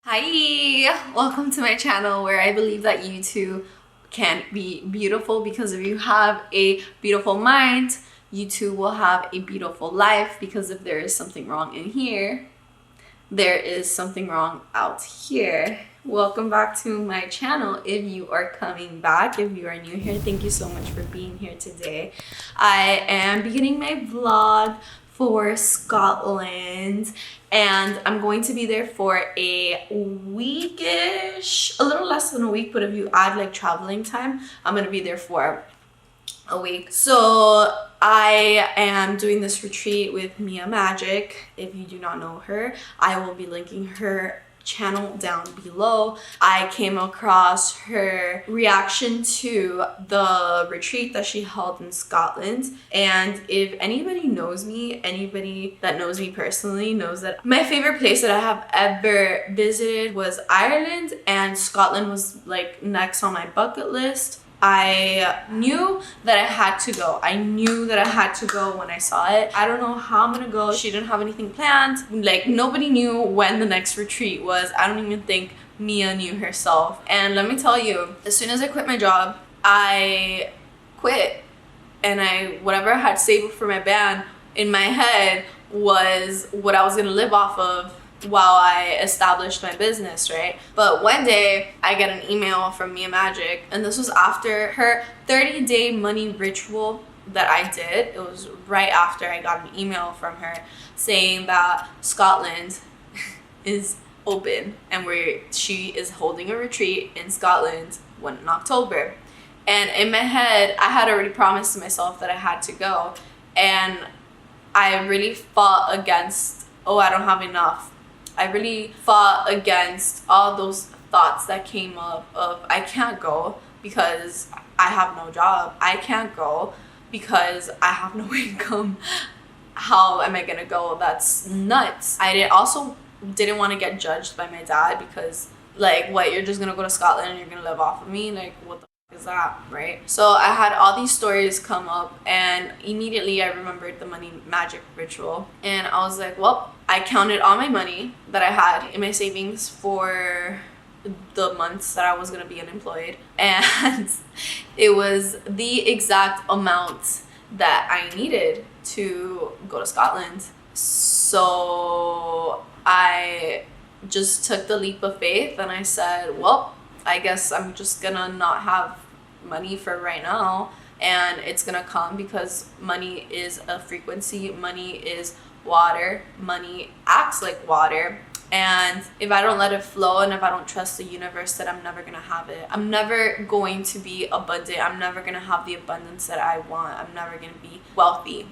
Hi! Welcome to my channel where I believe that you too can be beautiful because if you have a beautiful mind, you too will have a beautiful life because if there is something wrong in here, there is something wrong out here. Welcome back to my channel. If you are coming back, if you are new here, thank you so much for being here today. I am beginning my vlog for Scotland and I'm going to be there for a weekish, a little less than a week, but if you add like traveling time, I'm gonna be there for a week. So I am doing this retreat with Mia Magic. If you do not know her, I will be linking her channel down below. I came across her reaction to the retreat that she held in Scotland, and if anybody knows me, anybody that knows me personally knows that my favorite place that I have ever visited was Ireland, and Scotland was like next on my bucket list. I knew that I had to go. I knew that I had to go when I saw it. I don't know how I'm gonna go. She didn't have anything planned. Like, nobody knew when the next retreat was. I don't even think Mia knew herself. And let me tell you, as soon as I quit my job, I quit. And whatever I had saved for my band in my head was what I was gonna live off of while I established my business, right? But one day I get an email from Mia Magic, and this was after her 30-day money ritual that I did. It was right after I got an email from her saying that Scotland is open and she is holding a retreat in Scotland in October. And in my head, I had already promised myself that I had to go, and I really fought against, oh, I don't have enough. I really fought against all those thoughts that came up of I can't go because I have no job. I can't go because I have no income. How am I gonna go? That's nuts. I also didn't want to get judged by my dad because, like, what, you're just gonna go to Scotland and you're gonna live off of me? Like, what the is that, right? So I had all these stories come up, and immediately I remembered the money magic ritual, and I was like, well, I counted all my money that I had in my savings for the months that I was gonna be unemployed, and it was the exact amount that I needed to go to Scotland. So I just took the leap of faith and I said, well, I guess I'm just gonna not have money for right now, and it's gonna come because money is a frequency. Money is water. Money acts like water, and if I don't let it flow and if I don't trust the universe, that I'm never gonna have it. I'm never going to be abundant. I'm never gonna have the abundance that I want. I'm never gonna be wealthy.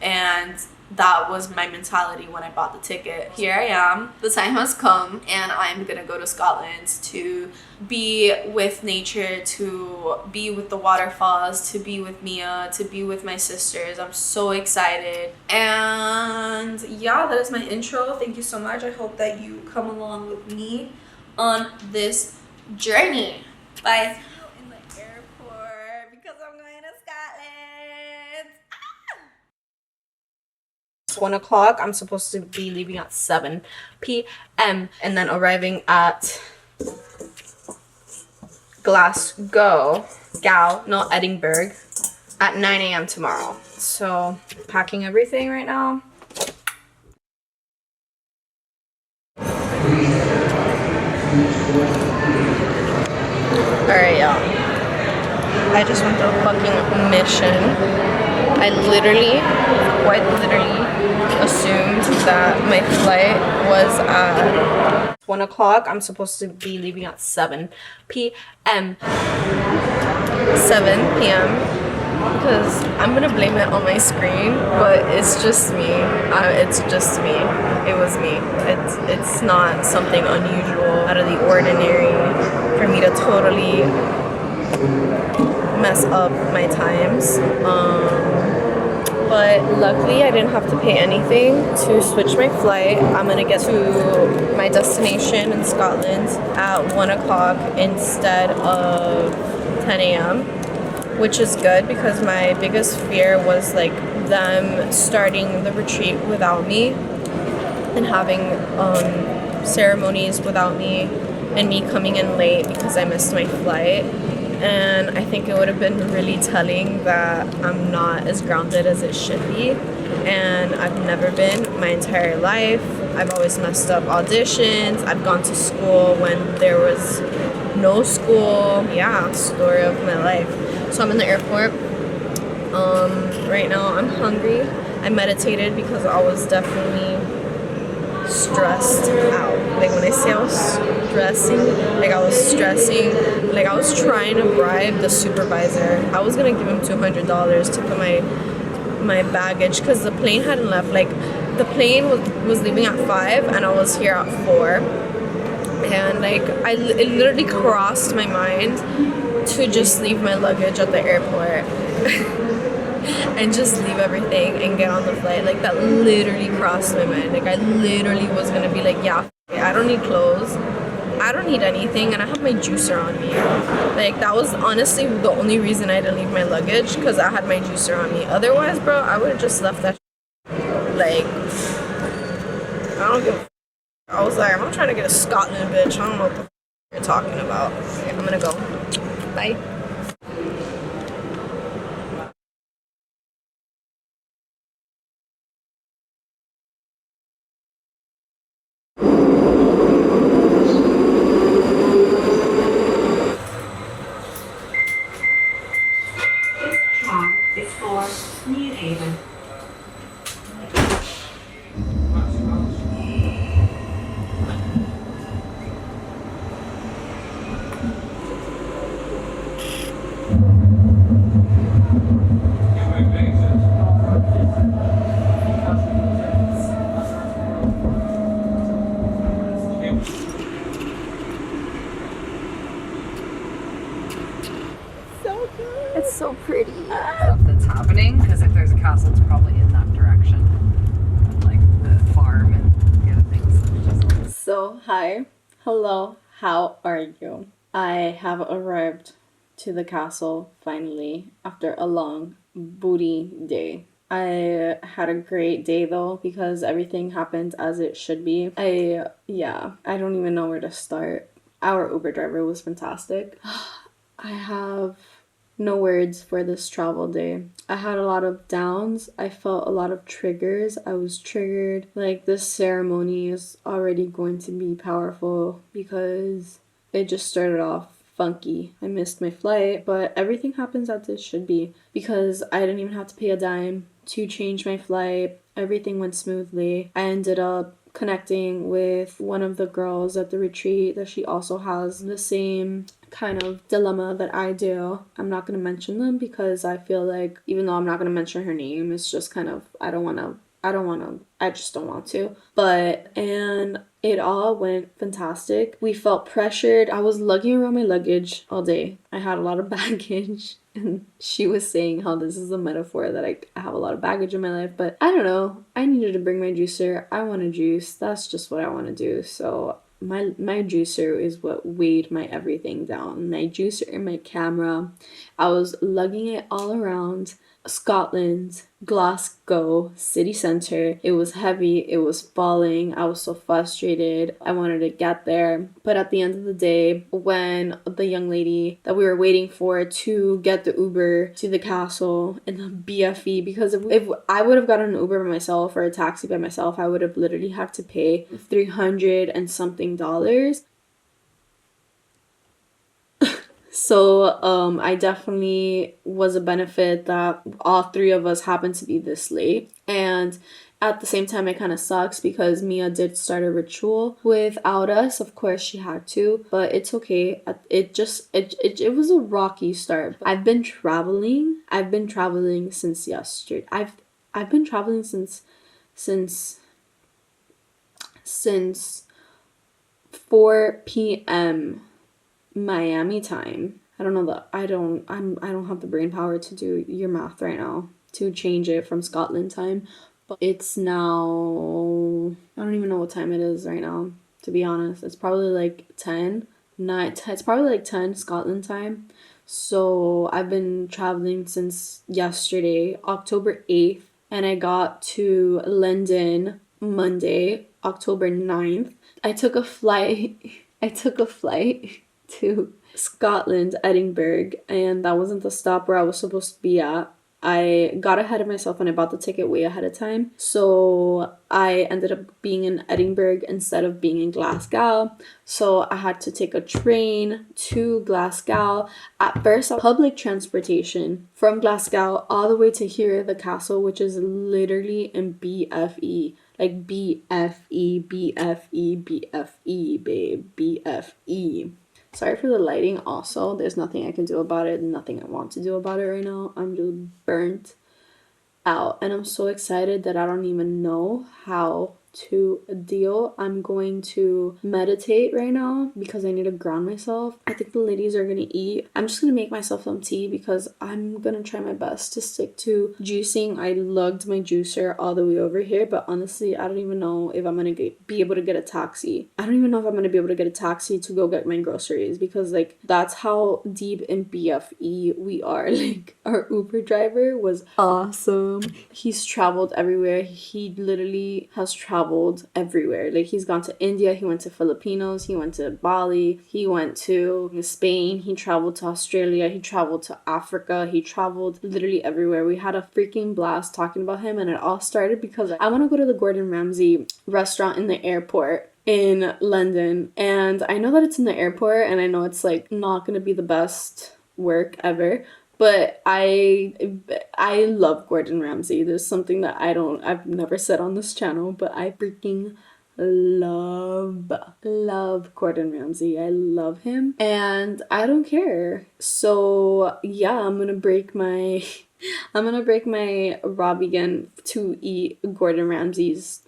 And that was my mentality when I bought the ticket. Here I am. The time has come, and I'm gonna go to Scotland to be with nature, to be with the waterfalls, to be with Mia, to be with my sisters. I'm so excited. And yeah, that is my intro. Thank you so much. I hope that you come along with me on this journey. Bye. In the airport because I'm going to Scotland. It's 1 o'clock. I'm supposed to be leaving at 7 p.m. and then arriving at Edinburgh at 9 a.m. tomorrow. So packing everything right now. Alright, y'all. I just went through a fucking mission. I quite literally assumed that my flight was at 1 o'clock. I'm supposed to be leaving at 7 p.m. 7 p.m. because I'm gonna blame it on my screen, but it's just me. It's just me. It was me. It's not something unusual, out of the ordinary, for me to totally mess up my times. But luckily I didn't have to pay anything to switch my flight. I'm gonna get to my destination in Scotland at 1 o'clock instead of 10 a.m. which is good because my biggest fear was like them starting the retreat without me and having ceremonies without me and me coming in late because I missed my flight. And I think it would have been really telling that I'm not as grounded as it should be. And I've never been my entire life. I've always messed up auditions. I've gone to school when there was no school. Yeah, story of my life. So I'm in the airport. Right now I'm hungry. I meditated because I was definitely stressed out. Like when I say I was stressing, like I was stressing, like I was trying to bribe the supervisor. I was gonna give him $200 to put my baggage because the plane hadn't left. Like the plane was leaving at 5 and I was here at 4. And like it literally crossed my mind to just leave my luggage at the airport and just leave everything and get on the flight. Like that literally crossed my mind. Like I literally was gonna be like, yeah, I don't need clothes, I don't need anything, and I have my juicer on me. Like that was honestly the only reason I didn't leave my luggage, because I had my juicer on me. Otherwise, bro, I would have just left that like, I don't give a I was like, I'm not trying to get a Scotland, bitch. I don't know what the you're talking about. Okay, I'm gonna go. Bye. This tram is for New Haven. It's so pretty. Stuff that's happening, because if there's a castle, it's probably in that direction, like the farm and the other things. So, hi, hello, how are you? I have arrived to the castle finally after a long booty day. I had a great day though because everything happened as it should be. I don't even know where to start. Our Uber driver was fantastic. I have no words for this travel day. I had a lot of downs. I felt a lot of triggers. I was triggered. Like this ceremony is already going to be powerful because it just started off funky. I missed my flight, but everything happens as it should be because I didn't even have to pay a dime to change my flight. Everything went smoothly. I ended up connecting with one of the girls at the retreat that she also has the same kind of dilemma that I do. I'm not going to mention them because I feel like even though I'm not going to mention her name, it's just kind of I just don't want to. And it all went fantastic. We felt pressured. I was lugging around my luggage all day. I had a lot of baggage. And she was saying how this is a metaphor that I have a lot of baggage in my life. But I don't know. I needed to bring my juicer. I want to juice. That's just what I want to do. So my juicer is what weighed my everything down. My juicer and my camera. I was lugging it all around Scotland, Glasgow, city centre. It was heavy, it was falling. I was so frustrated. I wanted to get there. But at the end of the day, when the young lady that we were waiting for to get the Uber to the castle in the BFE, because if I would have gotten an Uber by myself or a taxi by myself, I would have literally had to pay $300 and something dollars. So I definitely was a benefit that all three of us happened to be this late. And at the same time, it kind of sucks because Mia did start a ritual without us. Of course, she had to, but it's okay. It was a rocky start. I've been traveling since yesterday. I've been traveling since 4 p.m. Miami time. I don't have the brain power to do your math right now to change it from Scotland time. But it's now, I don't even know what time it is right now, to be honest. It's probably like 10. It's probably like 10 Scotland time. So I've been traveling since yesterday, October 8th, and I got to London Monday, October 9th. I took a flight. I took a flight to Scotland, Edinburgh, and that wasn't the stop where I was supposed to be at. I got ahead of myself and I bought the ticket way ahead of time. So I ended up being in Edinburgh instead of being in Glasgow. So I had to take a train to Glasgow. At first, public transportation from Glasgow all the way to here, the castle, which is literally in BFE. Like BFE, BFE, BFE, babe, BFE. Sorry for the lighting also. There's nothing I can do about it. Nothing I want to do about it right now. I'm just burnt out. And I'm so excited that I don't even know how to deal. I'm going to meditate right now because I need to ground myself. I think the ladies are gonna eat. I'm just gonna make myself some tea because I'm gonna try my best to stick to juicing. I lugged my juicer all the way over here, but honestly, I don't even know if I'm gonna be able to get a taxi. I don't even know if I'm gonna be able to get a taxi to go get my groceries because like that's how deep in BFE we are. Like our Uber driver was awesome. He's traveled everywhere. He literally has traveled everywhere. Like he's gone to India, he went to Filipinos, he went to Bali, he went to Spain, he traveled to Australia, he traveled to Africa, he traveled literally everywhere. We had a freaking blast talking about him, and it all started because I want to go to the Gordon Ramsay restaurant in the airport in London, and I know that it's in the airport and I know it's like not gonna be the best work ever, but I love Gordon Ramsay. There's something that I've never said on this channel, but I freaking love Gordon Ramsay. I love him and I don't care. So yeah, I'm gonna break my raw vegan to eat Gordon Ramsay's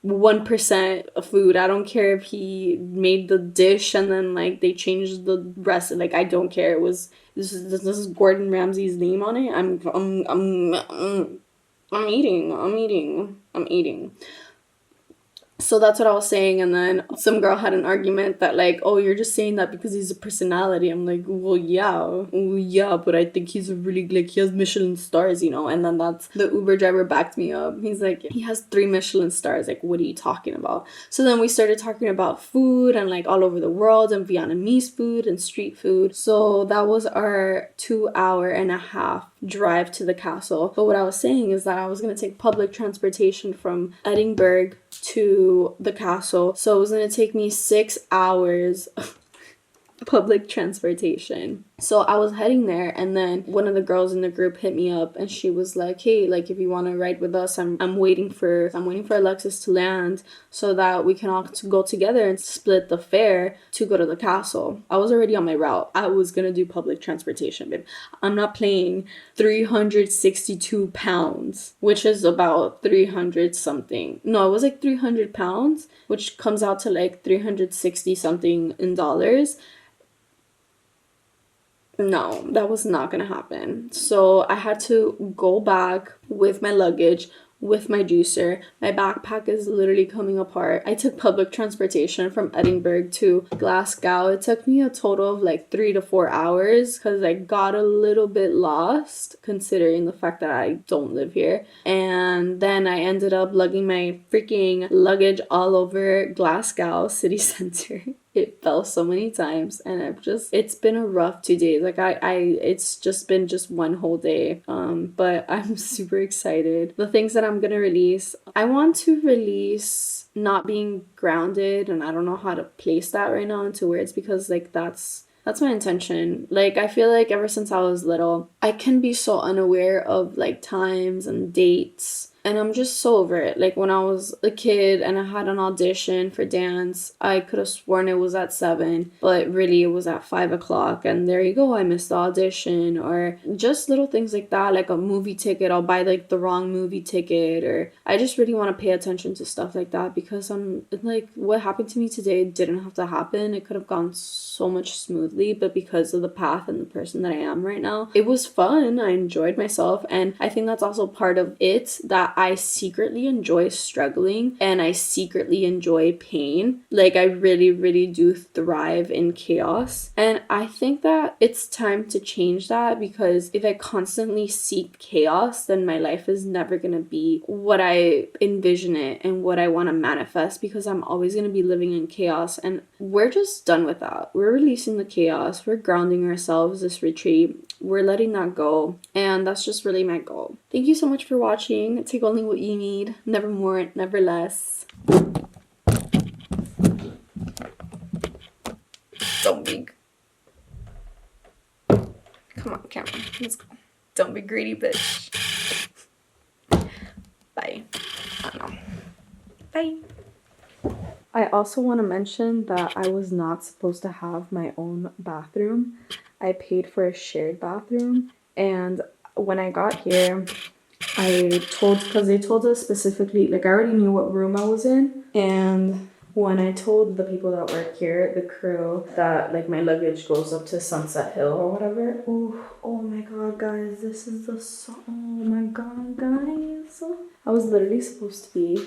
1% of food. I don't care if he made the dish and then like they changed the rest. Like I don't care. It was this is Gordon Ramsay's name on it. I'm eating. So that's what I was saying, and then some girl had an argument that like, oh, you're just saying that because he's a personality. I'm like, well, yeah, but I think he's really, like, he has Michelin stars, you know. And then that's the Uber driver backed me up. He's like, he has 3 Michelin stars. Like, what are you talking about? So then we started talking about food and like all over the world and Vietnamese food and street food. So that was our 2.5-hour drive to the castle. But what I was saying is that I was gonna take public transportation from Edinburgh to the castle, so it was gonna take me 6 hours public transportation. So I was heading there, and then one of the girls in the group hit me up and she was like, hey, like if you want to ride with us, I'm waiting for Alexis to land so that we can all go together and split the fare to go to the castle. I was already on my route. I was gonna do public transportation, babe. I'm not playing 362 pounds, which is about 300 something. No, it was like 300 pounds, which comes out to like 360 something in dollars. No, that was not gonna happen. So I had to go back with my luggage, with my juicer. My backpack is literally coming apart. I took public transportation from Edinburgh to Glasgow. It took me a total of like 3 to 4 hours because I got a little bit lost considering the fact that I don't live here. And then I ended up lugging my freaking luggage all over Glasgow city center. It fell so many times, and it's been a rough 2 days. Like it's just been just one whole day. But I'm super excited. The things that I'm gonna release, I want to release not being grounded, and I don't know how to place that right now into words because like that's my intention. Like I feel like ever since I was little, I can be so unaware of like times and dates. And I'm just so over it. Like when I was a kid and I had an audition for dance, I could have sworn it was at 7, but really it was at 5 o'clock. And there you go, I missed the audition. Or just little things like that, like a movie ticket. I'll buy like the wrong movie ticket. Or I just really want to pay attention to stuff like that because I'm like, what happened to me today didn't have to happen. It could have gone so much smoothly, but because of the path and the person that I am right now, it was fun. I enjoyed myself. And I think that's also part of it that I secretly enjoy struggling and I secretly enjoy pain. Like, I really, really do thrive in chaos. And I think that it's time to change that, because if I constantly seek chaos, then my life is never going to be what I envision it and what I want to manifest, because I'm always going to be living in chaos. And we're just done with that. We're releasing the chaos. We're grounding ourselves this retreat. We're letting that go. And that's just really my goal. Thank you so much for watching. Take only what you need. Never more, never less. Don't be... Come on, camera. Let's go. Don't be greedy, bitch. Bye. I don't know. Bye. I also want to mention that I was not supposed to have my own bathroom. I paid for a shared bathroom, and when I got here, because they told us specifically, like, I already knew what room I was in, and when I told the people that work here, the crew, that like my luggage goes up to Sunset Hill or whatever. Oh my god, guys, this is the song. Oh my god, guys. I was literally supposed to be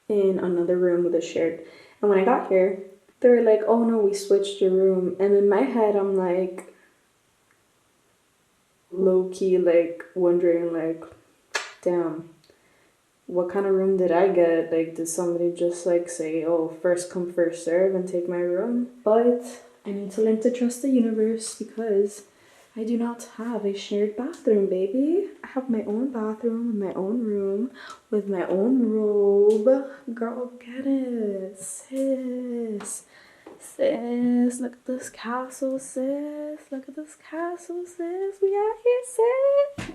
in another room with a shared, and when I got here, they were like, oh no, we switched your room. And in my head, I'm like, low-key, like, wondering, like, damn, what kind of room did I get? Like, did somebody just like say, oh, first come, first serve, and take my room? But I need to learn to trust the universe, because I do not have a shared bathroom, baby. I have my own bathroom, my own room, with my own robe. Girl, get it, sis. Sis, look at this castle, sis. Look at this castle, sis. We out here, sis.